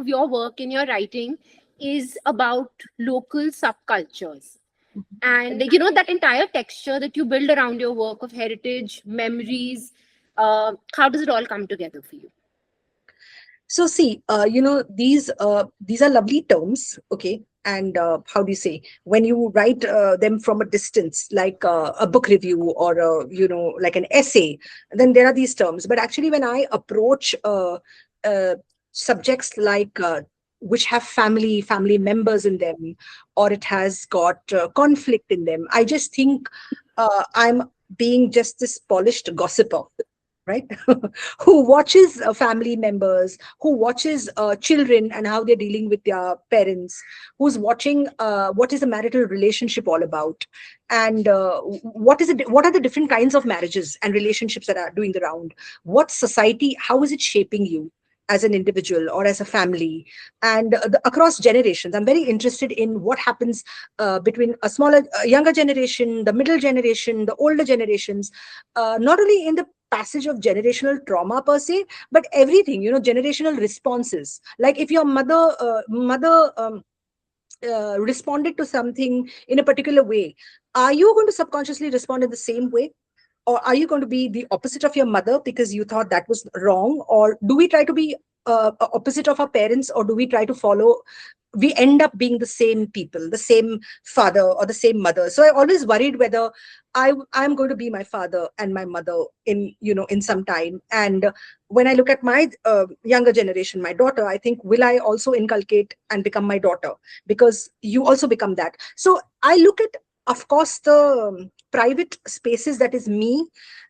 of your work in your writing is about local subcultures. And that entire texture that you build around your work of heritage, memories, how does it all come together for you? So see, these are lovely terms, okay? And how do you say, when you write them from a distance, like a book review or like an essay, then there are these terms. But actually, when I approach uh, subjects like which have family members in them, or it has got conflict in them, I just think I'm being just this polished gossiper, right? Who watches family members, who watches children and how they're dealing with their parents, who's watching what is the marital relationship all about, and what are the different kinds of marriages and relationships that are doing the round, what society, how is it shaping you as an individual or as a family, and across generations. I'm very interested in what happens between younger generation, the middle generation, the older generations, not only in the passage of generational trauma per se, but everything, generational responses. Like if your mother responded to something in a particular way, are you going to subconsciously respond in the same way? Or are you going to be the opposite of your mother because you thought that was wrong? Or do we try to be opposite of our parents, or do we try to follow, we end up being the same people, the same father or the same mother? So I always worried whether I'm going to be my father and my mother in some time. And when I look at my younger generation, my daughter, I think, will I also inculcate and become my daughter? Because you also become that. So I look at, of course, the private spaces, that is me.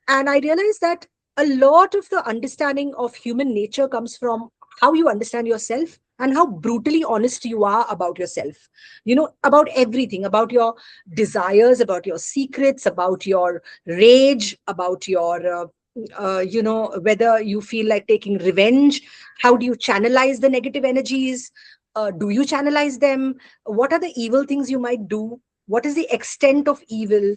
And I realize that a lot of the understanding of human nature comes from how you understand yourself and how brutally honest you are about yourself, about everything, about your desires, about your secrets, about your rage, about your whether you feel like taking revenge. How do you channelize the negative energies? Do you channelize them? What are the evil things you might do? What is the extent of evil?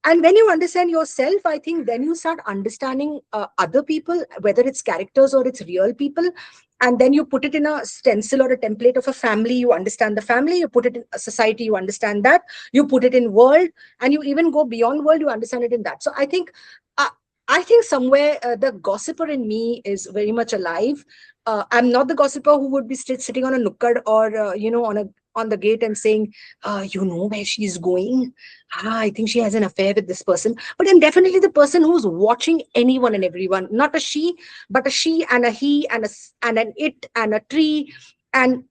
And when you understand yourself, I think then you start understanding other people, whether it's characters or it's real people. And then you put it in a stencil or a template of a family, you understand the family. You put it in a society, you understand that. You put it in world, and you even go beyond world, you understand it in that. So uh, I think somewhere the gossiper in me is very much alive. I'm not the gossiper who would be sitting on a nukkad, or on the gate and saying, you know where she's going? I think she has an affair with this person. But I'm definitely the person who's watching anyone and everyone, not a she, but a she and a he and and an it and a tree, and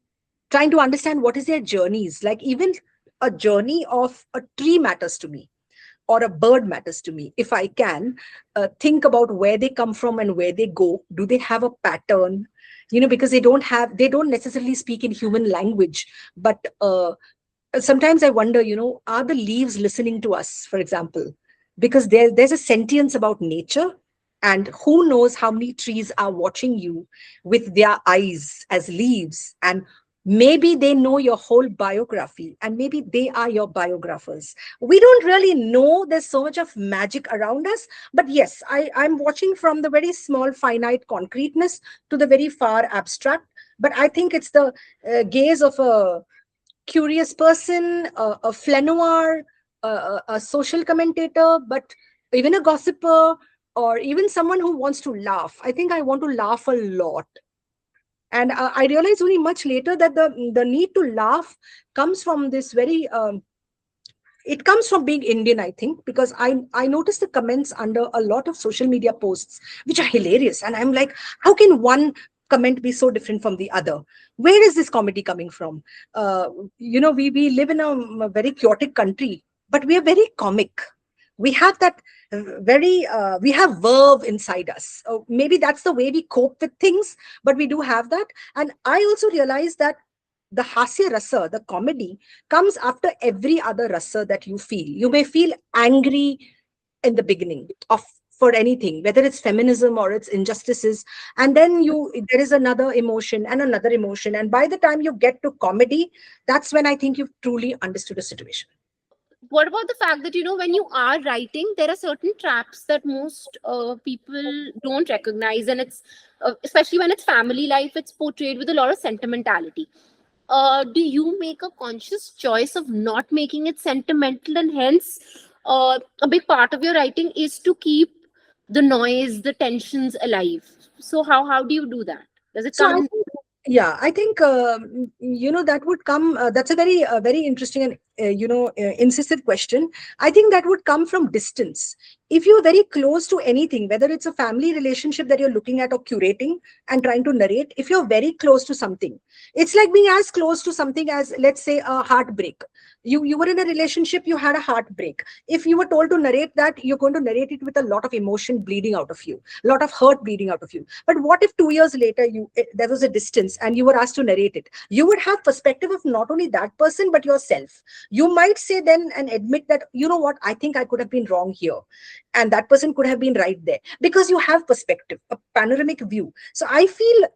trying to understand what is their journeys. Like even a journey of a tree matters to me, or a bird matters to me. If I can think about where they come from and where they go, do they have a pattern? Because they don't necessarily speak in human language, but sometimes I wonder, are the leaves listening to us, for example? Because there's a sentience about nature, and who knows how many trees are watching you with their eyes as leaves, and maybe they know your whole biography, and maybe they are your biographers. We don't really know. There's so much of magic around us. But yes, I'm watching from the very small finite concreteness to the very far abstract. But I think it's the gaze of a curious person, a flaneur, a social commentator, but even a gossiper, or even someone who wants to laugh. I think I want to laugh a lot. And I realized only much later that the need to laugh comes from this very it comes from being Indian, I think, because I noticed the comments under a lot of social media posts, which are hilarious. And I'm like, how can one comment be so different from the other? Where is this comedy coming from? We live in a very chaotic country, but we are very comic. We have that we have verve inside us. Maybe that's the way we cope with things, but we do have that. And I also realized that the hasya rasa, the comedy, comes after every other rasa that you feel. You may feel angry in the beginning of for anything, whether it's feminism or it's injustices, and then there is another emotion and another emotion, and by the time you get to comedy, that's when I think you've truly understood a situation. what about the fact that, when you are writing, there are certain traps that most people don't recognize, and it's especially when it's family life, it's portrayed with a lot of sentimentality. Do you make a conscious choice of not making it sentimental, and hence a big part of your writing is to keep the noise, the tensions alive? So how do you do that? Does it So come I in? think, yeah, I think that would come. That's a very interesting and incisive question. I think that would come from distance. If you're very close to anything, whether it's a family relationship that you're looking at or curating and trying to narrate, if you're very close to something, it's like being as close to something as, let's say, a heartbreak. You were in a relationship, you had a heartbreak. If you were told to narrate that, you're going to narrate it with a lot of emotion bleeding out of you, a lot of hurt bleeding out of you. But what if 2 years later there was a distance and you were asked to narrate it? You would have perspective of not only that person but yourself. You might say then and admit that, you know what, I think I could have been wrong here, and that person could have been right there, because you have perspective, a panoramic view. So I feel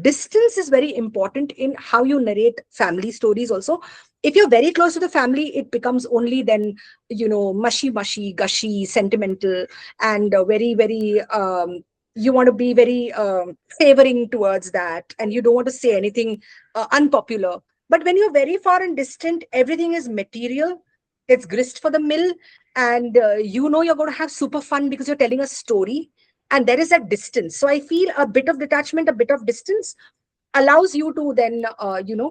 distance is very important in how you narrate family stories also. If you're very close to the family, it becomes only then, mushy gushy, sentimental, and very you want to be very favoring towards that, and you don't want to say anything unpopular. But when you're very far and distant, everything is material, it's grist for the mill, and you're going to have super fun because you're telling a story, and there is that distance. So I feel a bit of detachment, a bit of distance allows you to then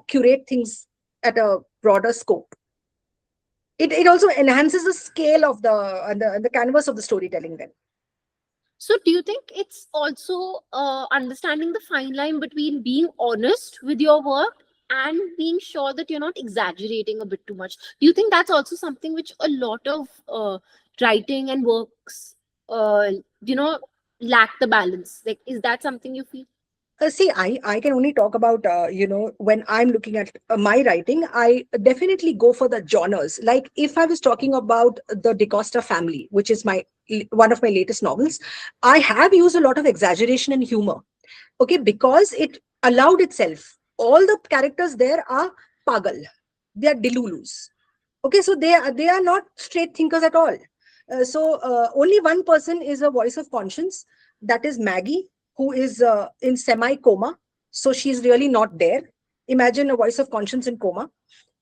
curate things at a broader scope. It also enhances the scale of the canvas of the storytelling then. So, do you think it's also understanding the fine line between being honest with your work and being sure that you're not exaggerating a bit too much? Do you think that's also something which a lot of writing and works, uh, you know, lack the balance? Like, is that something you feel? See, I can only talk about, when I'm looking at my writing, I definitely go for the genres. Like if I was talking about the DeCosta family, which is one of my latest novels, I have used a lot of exaggeration and humor. Okay, because it allowed itself. All the characters there are pagal. They are delulus. Okay, so they are not straight thinkers at all. So only one person is a voice of conscience, that is Maggie, who is in semi coma, so she's really not there. Imagine a voice of conscience in coma,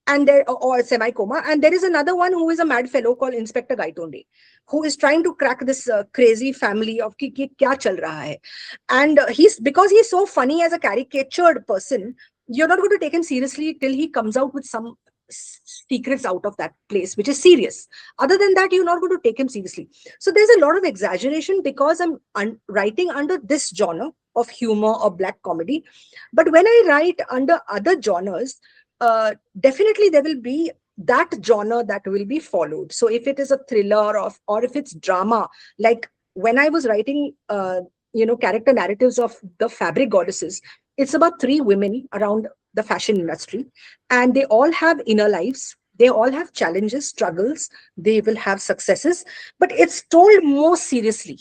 and there, or semi coma, and there is another one who is a mad fellow called Inspector Gaitonde, who is trying to crack this crazy family of ki kya chal raha hai. And he's because he's so funny as a caricatured person, you're not going to take him seriously till he comes out with some secrets out of that place, which is serious. Other than that, you're not going to take him seriously. So there's a lot of exaggeration because I'm writing under this genre of humor or black comedy. But when I write under other genres, definitely there will be that genre that will be followed. So if it is a thriller, or if it's drama, like when I was writing character narratives of the fabric goddesses, it's about three women around the fashion industry, and they all have inner lives, they all have challenges, struggles, they will have successes, but it's told more seriously.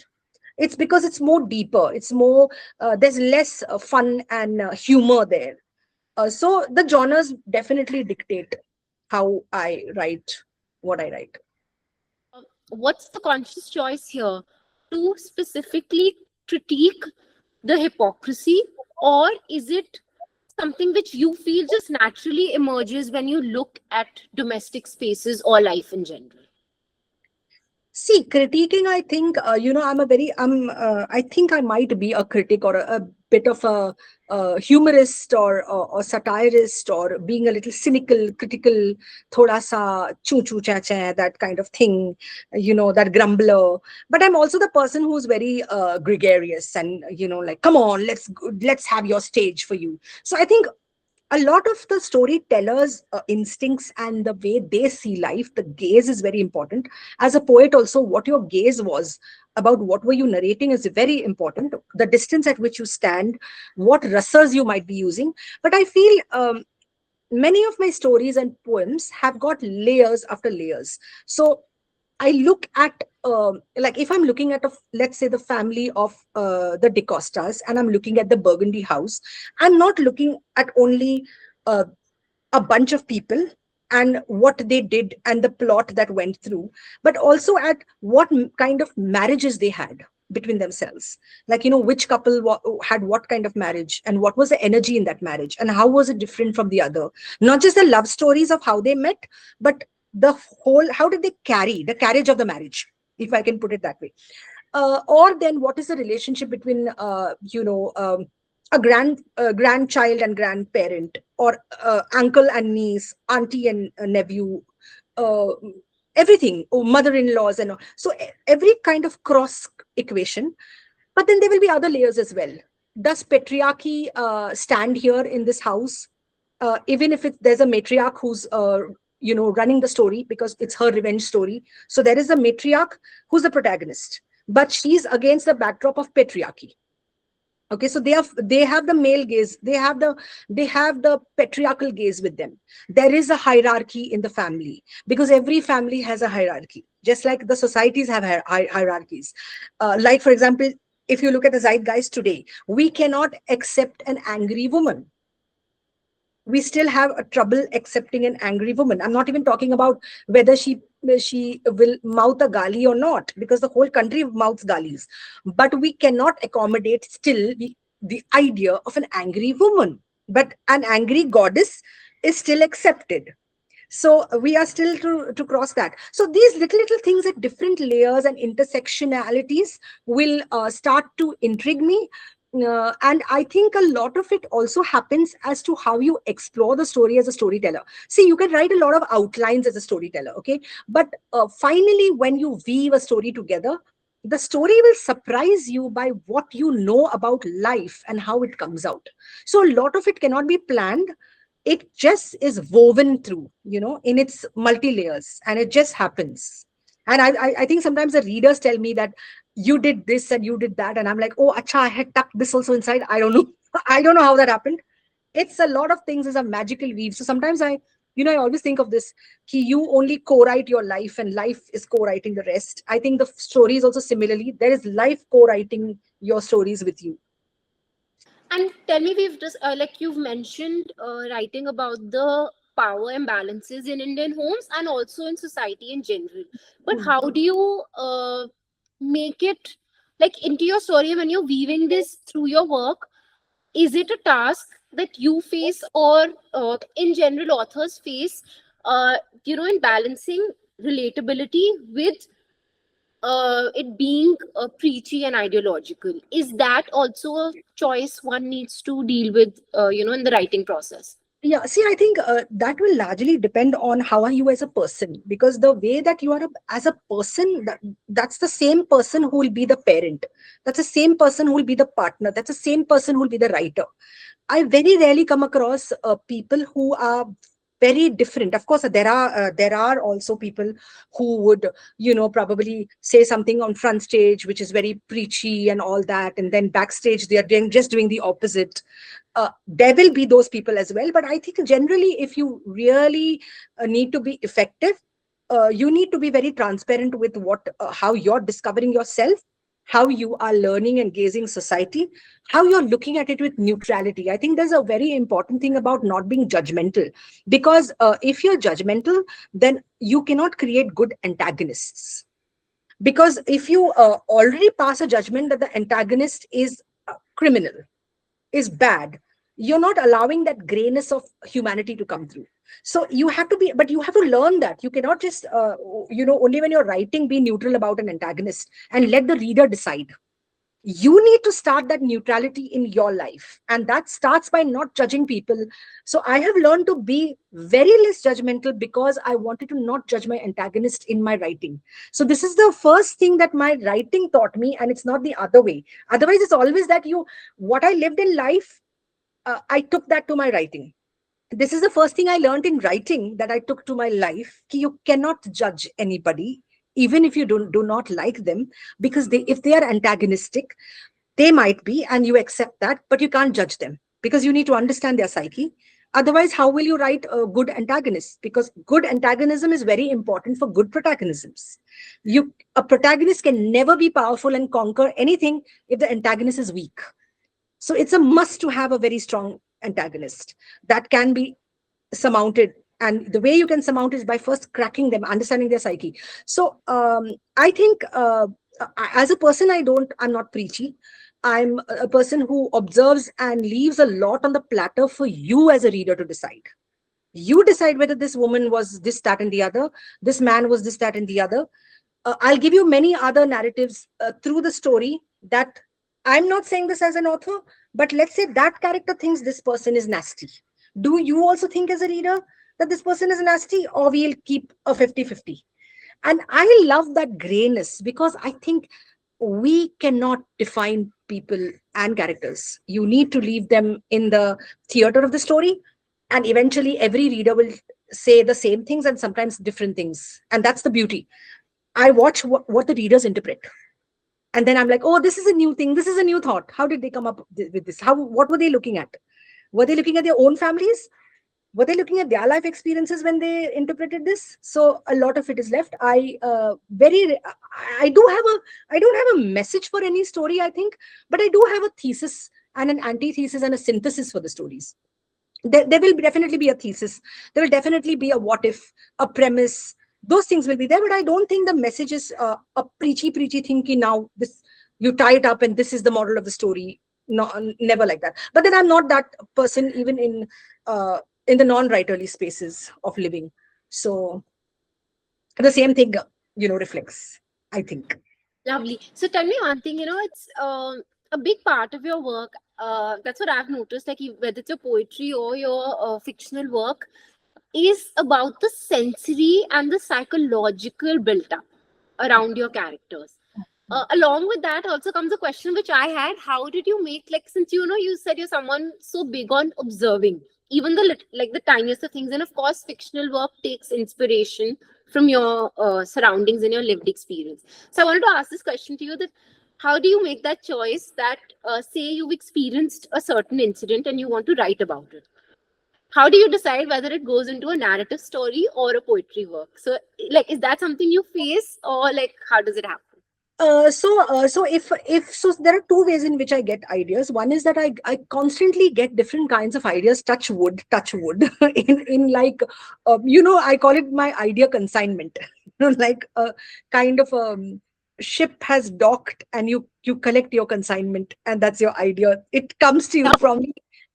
It's because it's more deeper, it's more there's less fun and humor there. So the genres definitely dictate how I write what I write. What's the conscious choice here to specifically critique the hypocrisy, or is it something which you feel just naturally emerges when you look at domestic spaces or life in general? See, critiquing, I think, I think I might be a critic, or a bit of a humorist, or satirist, or being a little cynical, critical, thoda sa choo choo cha cha, that kind of thing, that grumbler. But I'm also the person who's very gregarious, and, like, come on, let's have your stage for you. So I think a lot of the storytellers instincts and the way they see life, the gaze is very important. As a poet also, what your gaze was about, what were you narrating, is very important. The distance at which you stand, what rasas you might be using. But I feel many of my stories and poems have got layers after layers. So I look at, like if I'm looking at let's say the family of the DeCostas, and I'm looking at the Burgundy house, I'm not looking at only uh, a bunch of people. and what they did and the plot that went through, but also at what kind of marriages they had between themselves. Like, which couple had what kind of marriage, and what was the energy in that marriage, and how was it different from the other. Not just the love stories of how they met, but the whole, how did they carry the carriage of the marriage, if I can put it that way. Or then what is the relationship between a grandchild and grandparent, or uncle and niece, auntie and nephew, uh, everything, or mother-in-laws and all. So every kind of cross equation. But then there will be other layers as well. Does patriarchy stand here in this house? Even if there's a matriarch who's running the story, because it's her revenge story. So there is a matriarch who's the protagonist, but she's against the backdrop of patriarchy. Okay, so they have the male gaze, they have the patriarchal gaze with them. There is a hierarchy in the family, because every family has a hierarchy, just like the societies have hierarchies. Like, for example, if you look at the zeitgeist today, we cannot accept an angry woman. We still have a trouble accepting an angry woman. I'm not even talking about whether she will mouth a gali or not, because the whole country mouths galis. But we cannot accommodate still the idea of an angry woman. But an angry goddess is still accepted. So we are still to cross that. So these little things at different layers and intersectionalities will start to intrigue me. And I think a lot of it also happens as to how you explore the story as a storyteller. See, you can write a lot of outlines as a storyteller, okay? But finally, when you weave a story together, the story will surprise you by what you know about life and how it comes out. So a lot of it cannot be planned. It just is woven through, in its multi layers, and it just happens. And I think sometimes the readers tell me that you did this and you did that, and I'm like, oh, acha, I had tucked this also inside. I don't know. I don't know how that happened. It's a lot of things as a magical weave. So sometimes I always think of this: ki you only co-write your life, and life is co-writing the rest. I think the story is also similarly. There is life co-writing your stories with you. And tell me, we've just like you've mentioned writing about the power imbalances in Indian homes and also in society in general. But Hmm. how do you make it like into your story when you're weaving this through your work? Is it a task that you face, or in general authors face? In balancing relatability with it being preachy and ideological, is that also a choice one needs to deal with in the writing process? Yeah, see, I think that will largely depend on how are you as a person, because the way that you are as a person, that's the same person who will be the parent. That's the same person who will be the partner. That's the same person who will be the writer. I very rarely come across people who are very different. Of course, there are also people who would probably say something on front stage which is very preachy and all that, and then backstage they are just doing the opposite. There will be those people as well, but I think generally, if you really need to be effective, you need to be very transparent with how you're discovering yourself, how you are learning and gazing society, how you're looking at it with neutrality. I think there's a very important thing about not being judgmental, because if you're judgmental, then you cannot create good antagonists. Because if you already pass a judgment that the antagonist is criminal, is bad, you're not allowing that grayness of humanity to come through. So you have to be, but you have to learn that you cannot just only when you're writing be neutral about an antagonist and let the reader decide. You need to start that neutrality in your life, and that starts by not judging people. So I have learned to be very less judgmental, because I wanted to not judge my antagonist in my writing. So this is the first thing that my writing taught me, and it's not the other way. Otherwise, it's always that what I lived in life, I took that to my writing. This is the first thing I learned in writing, that I took to my life: ki you cannot judge anybody, even if you do not like them, because if they are antagonistic, they might be, and you accept that, but you can't judge them, because you need to understand their psyche. Otherwise, how will you write a good antagonist? Because good antagonism is very important for good protagonisms. A protagonist can never be powerful and conquer anything if the antagonist is weak. So it's a must to have a very strong antagonist that can be surmounted And the way you can surmount is by first cracking them, understanding their psyche. So I think as a person, I'm not preachy. I'm a person who observes and leaves a lot on the platter for you as a reader to decide. You decide whether this woman was this, that, and the other, this man was this, that, and the other. I'll give you many other narratives through the story that I'm not saying this as an author, but let's say that character thinks this person is nasty. Do you also think as a reader that this person is nasty, or we'll keep a 50-50? And I love that grayness because I think we cannot define people and characters. You need to leave them in the theater of the story, and eventually every reader will say the same things and sometimes different things. And that's the beauty. I watch what the readers interpret. And then I'm like, oh, this is a new thing. This is a new thought. How did they come up with this? What were they looking at? Were they looking at their own families? Were they looking at their life experiences when they interpreted this? So a lot of it is left. I don't have a message for any story, I think, but I do have a thesis and an antithesis and a synthesis for the stories. There will definitely be a thesis. There will definitely be a what if, a premise. Those things will be there, but I don't think the message is a preachy thing. Ki now this, you tie it up and this is the model of the story. No, never like that. But then I'm not that person even in the non-writerly spaces of living. So the same thing, reflects, I think. Lovely. So tell me one thing, it's a big part of your work. That's what I've noticed, like whether it's your poetry or your fictional work, is about the sensory and the psychological built up around your characters. Along with that also comes a question which I had: how did you make, like, since you said you're someone so big on observing even the like the tiniest of things, and of course fictional work takes inspiration from your surroundings and your lived experience. So I wanted to ask this question to you: that how do you make that choice that say you've experienced a certain incident and you want to write about it? How do you decide whether it goes into a narrative story or a poetry work? So, like, is that something you face, or like how does it happen? So if so, there are two ways in which I get ideas. One is that I constantly get different kinds of ideas. Touch wood, in like, I call it my idea consignment. Like a kind of ship has docked, and you collect your consignment, and that's your idea. It comes to you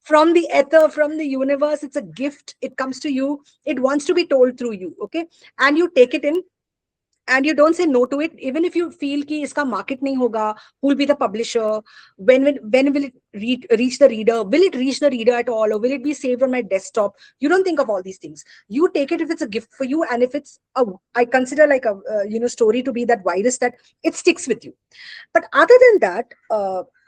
from the ether, from the universe. It's a gift. It comes to you. It wants to be told through you. Okay, and you take it in, and you don't say no to it, even if you feel ki iska market nahi hoga. Who will be the publisher? When will it reach the reader? Will it reach the reader at all, or will it be saved on my desktop? You don't think of all these things. You take it if it's a gift for you, and if it's I consider like a story to be that virus that it sticks with you. But other than that,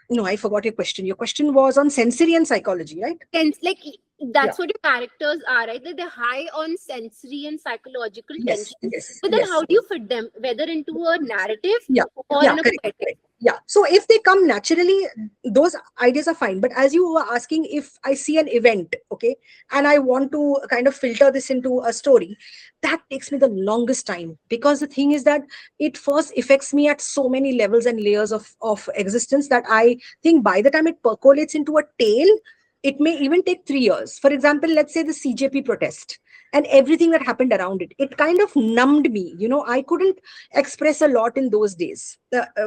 no, I forgot your question. Your question was on sensory and psychology, right? And like Yeah. that's what your characters are, right? That they're high on sensory and psychological Yes, tension. yes, But then yes. how do you fit them, whether into a narrative Yeah, or yeah, in a correct, poetic? correct. Yeah. So if they come naturally, those ideas are fine. But as you were asking, if I see an event, okay, and I want to kind of filter this into a story, that takes me the longest time, because the thing is that it first affects me at so many levels and layers of existence that I think by the time it percolates into a tale, it may even take 3 years. For example, let's say the CJP protest and everything that happened around it. It kind of numbed me. I couldn't express a lot in those days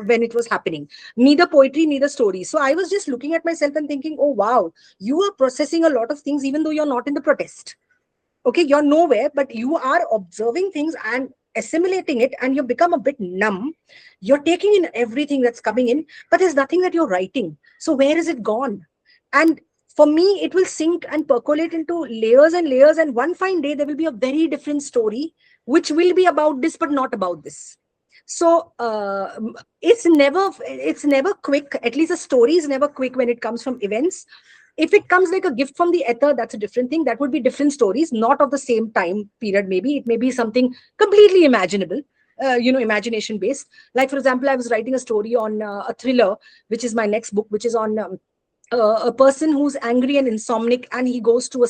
when it was happening. Neither poetry, neither story. So I was just looking at myself and thinking, oh, wow, you are processing a lot of things even though you're not in the protest. Okay, you're nowhere, but you are observing things and assimilating it, and you become a bit numb. You're taking in everything that's coming in, but there's nothing that you're writing. So where is it gone? And for me, it will sink and percolate into layers and layers, and one fine day there will be a very different story which will be about this but not about this. So it's never quick. At least a story is never quick when it comes from events. If it comes like a gift from the ether, that's a different thing. That would be different stories, not of the same time period. Maybe it may be something completely imaginable, imagination based. Like, for example, I was writing a story on a thriller, which is my next book, which is on a person who's angry and insomniac, and he goes to a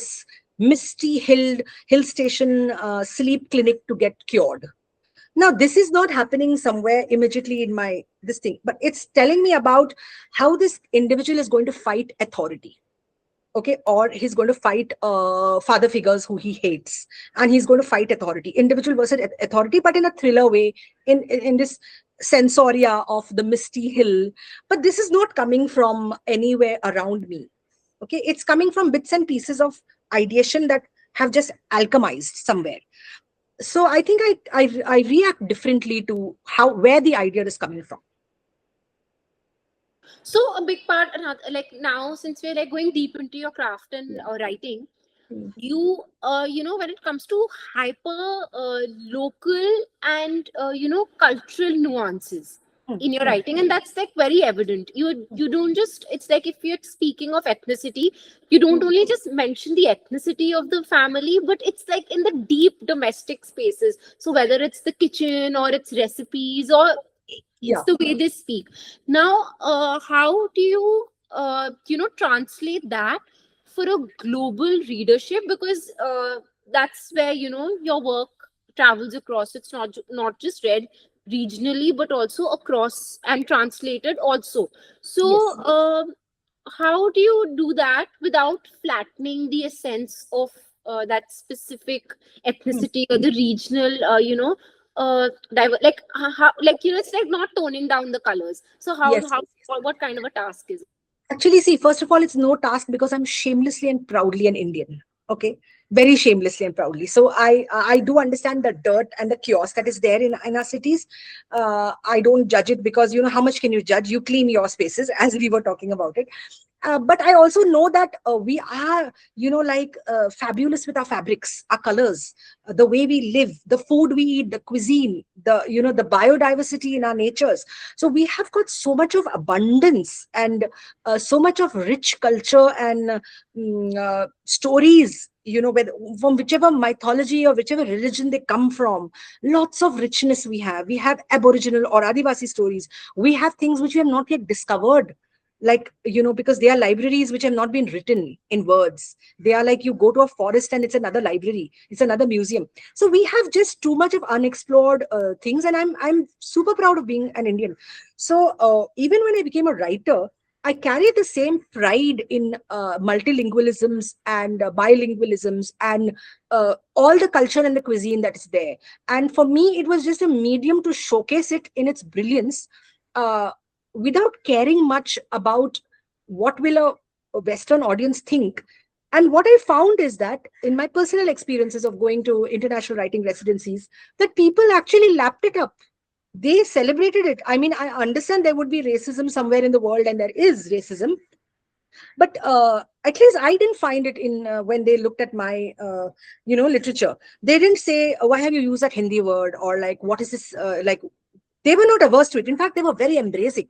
misty hill station sleep clinic to get cured. Now, this is not happening somewhere immediately in my this thing, but it's telling me about how this individual is going to fight authority. okay, or he's going to fight father figures who he hates, and he's going to fight authority, individual versus authority, but in a thriller way, in this sensoria of the misty hill. But this is not coming from anywhere around me, okay, it's coming from bits and pieces of ideation that have just alchemized somewhere. So I think I react differently to how, where the idea is coming from. So a big part, like now, since we're like going deep into your craft and Yeah. writing, Mm. when it comes to hyper local and cultural nuances Mm. in your Mm. writing, and that's like very evident. You don't just, it's like if you're speaking of ethnicity, you don't Mm. only just mention the ethnicity of the family, but it's like in the deep domestic spaces. So whether it's the kitchen or it's recipes, or it's Yeah. the way they speak. Now how do you translate that for a global readership? Because that's where your work travels across. It's not just read regionally, but also across and translated also. So Yes. how do you do that without flattening the essence of that specific Mm. ethnicity or the regional like how, like it's like not toning down the colors. So Yes. how Yes. what kind of a task is it? Actually, see, first of all, it's no task because I'm shamelessly and proudly an Indian. Okay, very shamelessly and proudly. So I do understand the dirt and the chaos that is there in our cities. I don't judge it because how much can you judge? You clean your spaces, as we were talking about it. But I also know that we are, like fabulous with our fabrics, our colors, the way we live, the food we eat, the cuisine, the biodiversity in our natures. So we have got so much of abundance and so much of rich culture and stories, from whichever mythology or whichever religion they come from. Lots of richness we have aboriginal or adivasi stories. We have things which we have not yet discovered, like, because they are libraries which have not been written in words. They are like, you go to a forest and it's another library, it's another museum. So we have just too much of unexplored things, and I'm super proud of being an Indian. So even when I became a writer, I carry the same pride in multilingualisms and bilingualisms and all the culture and the cuisine that is there. And for me, it was just a medium to showcase it in its brilliance, uh, without caring much about what will a Western audience think. And what I found is that in my personal experiences of going to international writing residencies, that people actually lapped it up. They celebrated it. I mean, I understand there would be racism somewhere in the world, and there is racism, but at least I didn't find it in when they looked at my literature. They didn't say, why have you used that Hindi word, or like, what is this, like, they were not averse to it. In fact, they were very embracing.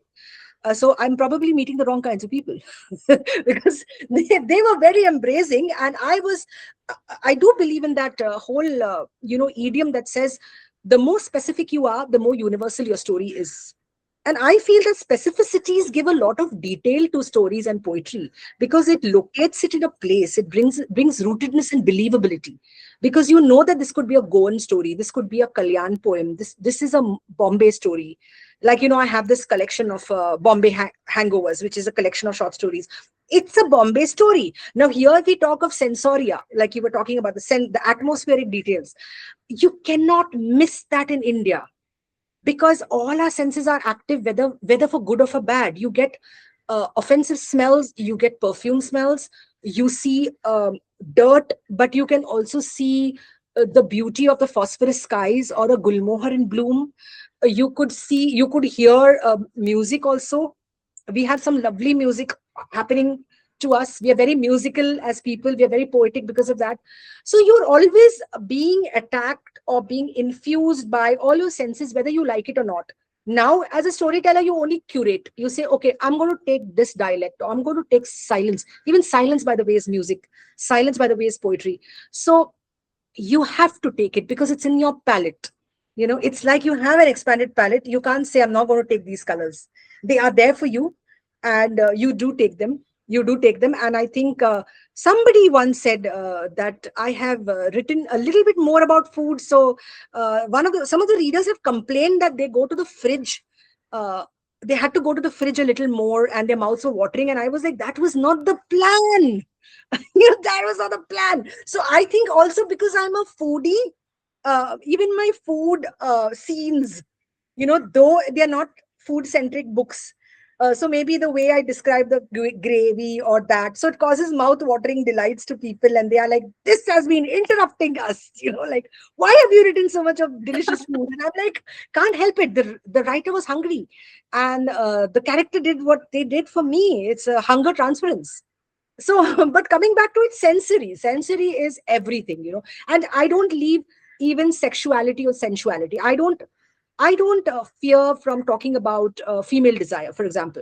So I'm probably meeting the wrong kinds of people because they were very embracing, and I do believe in that whole idiom that says, the more specific you are, the more universal your story is. And I feel that specificities give a lot of detail to stories and poetry, because it locates it in a place. It brings rootedness and believability, because you know that this could be a Goan story, this could be a Kalyan poem, this is a Bombay story. Like, I have this collection of Bombay Hangovers, which is a collection of short stories. It's a Bombay story. Now, here we talk of sensoria, like you were talking about the atmospheric details. You cannot miss that in India, because all our senses are active, whether for good or for bad. You get offensive smells, you get perfume smells, you see dirt, but you can also see the beauty of the phosphorus skies or a gulmohar in bloom. You could hear music also. We have some lovely music happening to us. We are very musical as people, we are very poetic because of that. So you're always being attacked or being infused by all your senses, whether you like it or not. Now, as a storyteller, you only curate. You say, okay, I'm going to take this dialect, or I'm going to take silence. Even silence, by the way, is music. Silence, by the way, is poetry. So you have to take it because it's in your palette. It's like you have an expanded palette. You can't say, I'm not going to take these colors. They are there for you, and you do take them. You do take them. And I think somebody once said that I have written a little bit more about food. So some of the readers have complained that they go to the fridge uh, they had to go to the fridge a little more and their mouths were watering. And I was like, that was not the plan. That was not the plan. So I think also because I'm a foodie, even my food scenes, though they're not food centric books, so maybe the way I describe the gravy or that, so it causes mouth watering delights to people, and they are like, this has been interrupting us, like, why have you written so much of delicious food? And I'm like, can't help it. The writer was hungry, and the character did what they did for me. It's a hunger transference. So, but coming back to it, sensory is everything, and I don't leave even sexuality or sensuality. I don't fear from talking about female desire, for example,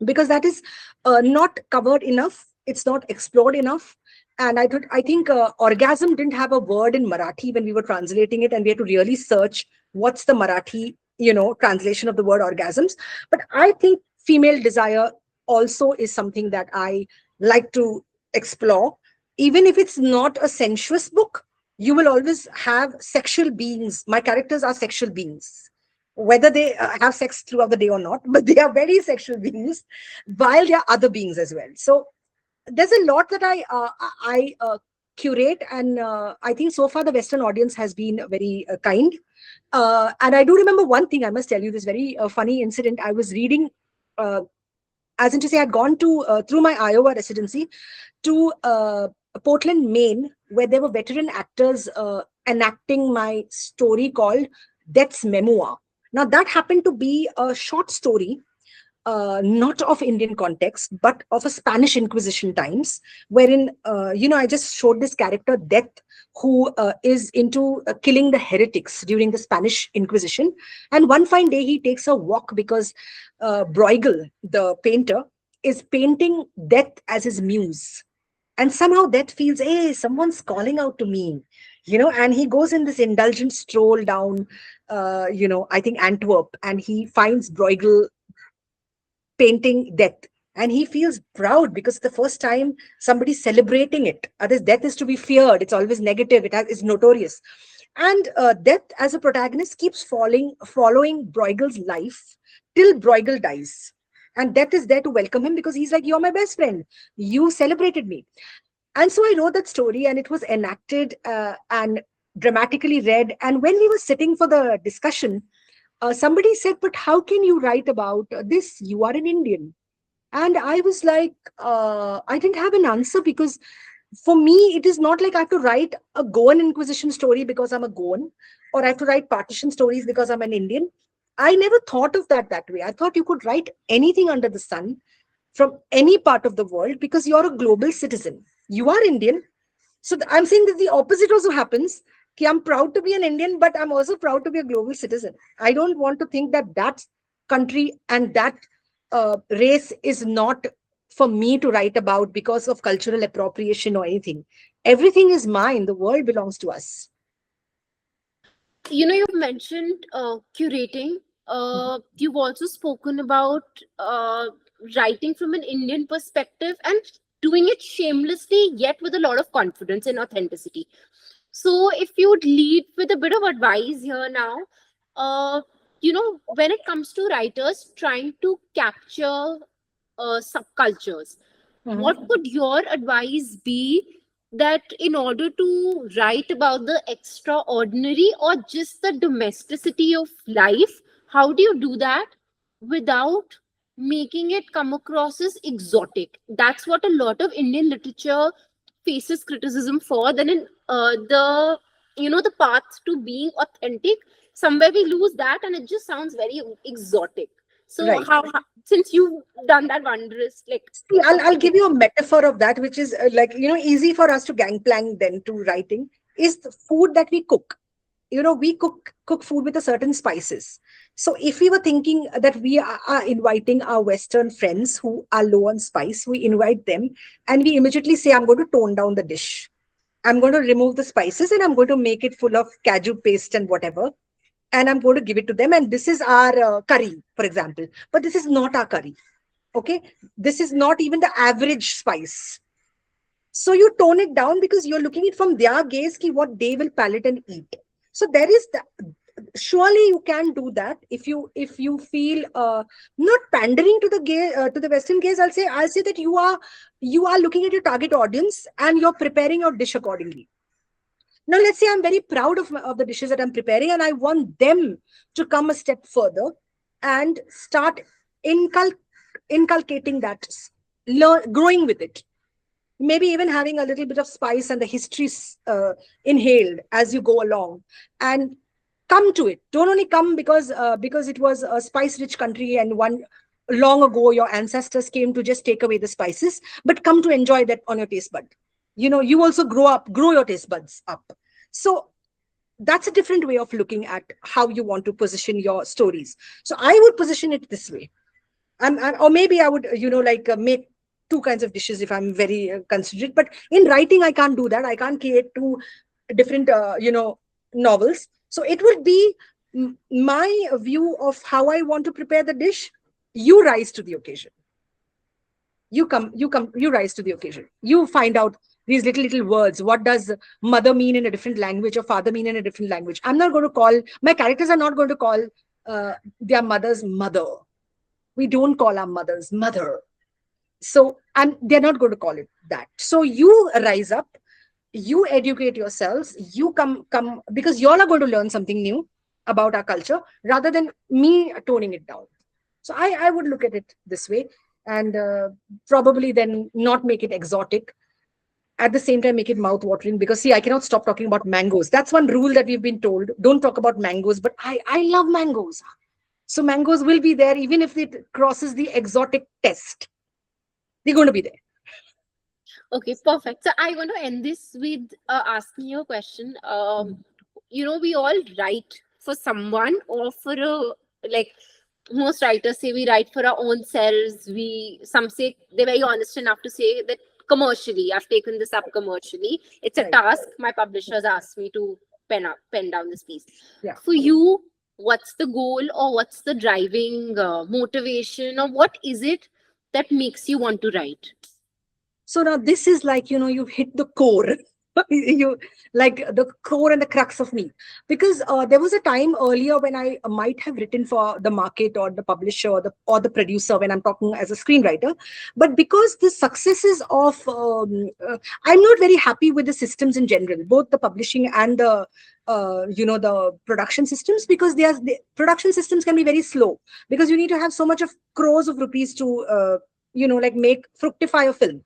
because that is not covered enough. It's not explored enough. And I think orgasm didn't have a word in Marathi when we were translating it, and we had to really search what's the Marathi, translation of the word orgasms. But I think female desire also is something that I like to explore, even if it's not a sensuous book. You will always have sexual beings. My characters are sexual beings, whether they have sex throughout the day or not, but they are very sexual beings, while there are other beings as well. So there's a lot that I curate, and I think so far the Western audience has been very kind. And I do remember one thing. I must tell you this very funny incident. I was reading, uh, as in to say, I'd gone to through my Iowa residency to Portland, Maine, where there were veteran actors enacting my story called Death's Memoir. Now, that happened to be a short story, not of Indian context, but of a Spanish Inquisition times, wherein, I just showed this character, Death, who is into killing the heretics during the Spanish Inquisition. And one fine day, he takes a walk because Bruegel, the painter, is painting Death as his muse. And somehow Death feels, hey, someone's calling out to me, and he goes in this indulgent stroll down, I think Antwerp, and he finds Bruegel painting Death. And he feels proud because it's the first time somebody's celebrating it. Others, death is to be feared. It's always negative. It's notorious. And Death, as a protagonist, keeps following Bruegel's life till Bruegel dies. And Death is there to welcome him because he's like, you're my best friend. You celebrated me. And so I wrote that story, and it was enacted and dramatically read. And when we were sitting for the discussion, somebody said, but how can you write about this? You are an Indian. And I was like, I didn't have an answer, because for me, it is not like I have to write a Goan Inquisition story because I'm a Goan, or I have to write partition stories because I'm an Indian. I never thought of that way. I thought you could write anything under the sun from any part of the world because you're a global citizen. You are Indian. So I'm saying that the opposite also happens. Ki I'm proud to be an Indian, but I'm also proud to be a global citizen. I don't want to think that country and that race is not for me to write about because of cultural appropriation or anything. Everything is mine. The world belongs to us. You've mentioned curating. You've also spoken about writing from an Indian perspective and doing it shamelessly, yet with a lot of confidence and authenticity. So, if you'd lead with a bit of advice here now, when it comes to writers trying to capture subcultures, what Mhm. would your advice be, that in order to write about the extraordinary or just the domesticity of life, how do you do that without making it come across as exotic? That's what a lot of Indian literature faces criticism for. Then in the path to being authentic, somewhere we lose that and it just sounds very exotic. So Right. since you've done that wondrous, like, See, I'll give you a metaphor of that, which is like, easy for us to gangplank then to writing, is the food that we cook. We cook food with a certain spices. So if we were thinking that we are inviting our Western friends who are low on spice, we invite them and we immediately say, I'm going to tone down the dish. I'm going to remove the spices and I'm going to make it full of cashew paste and whatever. And I'm going to give it to them. And this is our curry, for example. But this is not our curry. Okay. This is not even the average spice. So you tone it down because you're looking it from their gaze, ki what they will palate and eat. So there is surely you can do that if you feel not pandering to the to the Western gaze. I'll say that you are looking at your target audience and you're preparing your dish accordingly. Now, let's say I'm very proud of the dishes that I'm preparing, and I want them to come a step further and start incul- inculcating that, growing with it. Maybe even having a little bit of spice and the history inhaled as you go along, and come to it. Don't only come because it was a spice-rich country and one long ago your ancestors came to just take away the spices, but come to enjoy that on your taste bud. You also grow your taste buds up. So that's a different way of looking at how you want to position your stories. So I would position it this way. Or maybe I would, like make two kinds of dishes if I'm very considerate. But in writing, I can't do that. I can't create two different, novels. So it would be my view of how I want to prepare the dish. You rise to the occasion. You rise to the occasion. You find out these little words. What does mother mean in a different language or father mean in a different language? I'm not going to call, my characters are not going to call their mother's mother. We don't call our mothers mother. So they're not going to call it that. So you rise up, you educate yourselves, you come because you all are going to learn something new about our culture rather than me toning it down. So I would look at it this way, and probably then not make it exotic. At the same time, make it mouth watering, because see, I cannot stop talking about mangoes. That's one rule that we've been told. Don't talk about mangoes, but I love mangoes. So mangoes will be there even if it crosses the exotic test. They're going to be there. Okay, perfect. So I want to end this with asking you a question. We all write for someone or for a, like, most writers say we write for our own selves. Some say they're very honest enough to say that commercially, I've taken this up commercially. It's a Right. task. My publishers asked me to pen down this piece. Yeah. For you, what's the goal, or what's the driving motivation, or what is it that makes you want to write? So now this is like, you've hit the core. You like the core and the crux of me, because there was a time earlier when I might have written for the market or the publisher or the producer when I'm talking as a screenwriter. But because the successes of I'm not very happy with the systems in general, both the publishing and the production systems, because the production systems can be very slow, because you need to have so much of crores of rupees to like make fructify a film.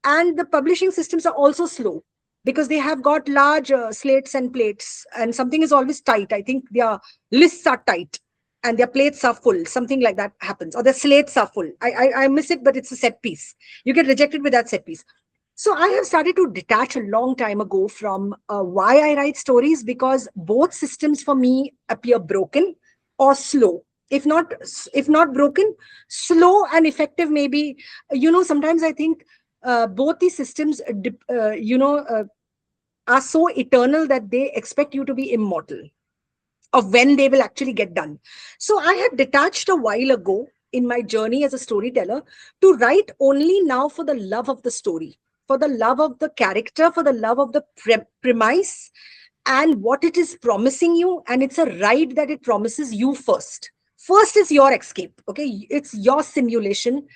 And the publishing systems are also slow, because they have got large slates and plates, and something is always tight. I think their lists are tight and their plates are full, something like that happens, or their slates are full. I miss it, but it's a set piece. You get rejected with that set piece. So I have started to detach a long time ago from why I write stories, because both systems for me appear broken or slow. If not broken, slow and effective. Maybe sometimes I think both these systems are so eternal that they expect you to be immortal of when they will actually get done. So I had detached a while ago in my journey as a storyteller to write only now for the love of the story, for the love of the character, for the love of the premise and what it is promising you. And it's a ride that it promises you first. First is your escape. Okay. It's your simulation.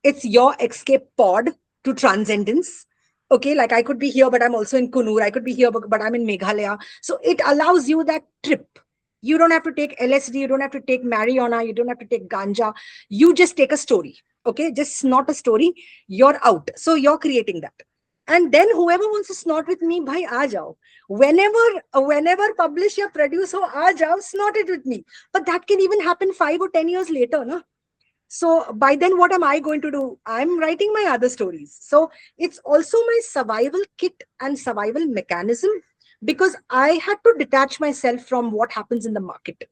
It's your escape pod to transcendence. Okay. Like I could be here, but I'm also in Kunur. I could be here, but I'm in Meghalaya. So it allows you that trip. You don't have to take LSD. You don't have to take marijuana. You don't have to take ganja. You just take a story. Okay. Just not a story. You're out. So you're creating that. And then whoever wants to snort with me, bhai, aa jao. Whenever publish or produce, ho, aa jao, snort it with me. But that can even happen 5 or 10 years later. No? So by then, what am I going to do? I'm writing my other stories. So it's also my survival kit and survival mechanism, because I had to detach myself from what happens in the market.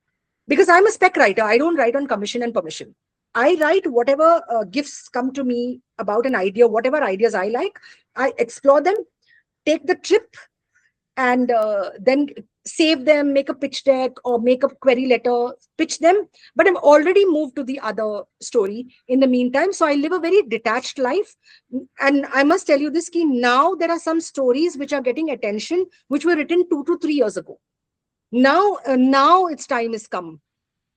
Because I'm a spec writer. I don't write on commission and permission. I write whatever gifts come to me about an idea, whatever ideas I like. I explore them, take the trip, and then save them, make a pitch deck or make a query letter, pitch them. But I'm already moved to the other story in the meantime. So I live a very detached life. And I must tell you this, key now there are some stories which are getting attention, which were written 2 to 3 years ago. Now its time has come.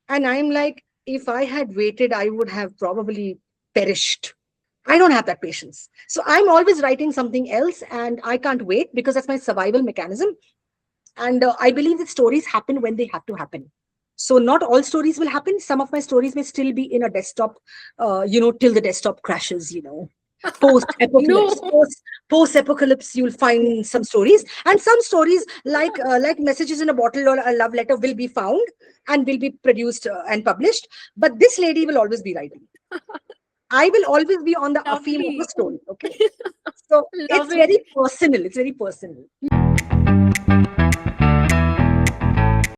And I'm like, if I had waited, I would have probably perished. I don't have that patience. So I'm always writing something else, and I can't wait because that's my survival mechanism. And I believe that stories happen when they have to happen. So not all stories will happen. Some of my stories may still be in a desktop, till the desktop crashes, post apocalypse. No. Post apocalypse, you'll find some stories, and some stories like messages in a bottle or a love letter will be found and will be produced and published. But this lady will always be writing. I will always be on the afim of a Lovely. story. Okay. So Love it's it. very personal. It's very personal.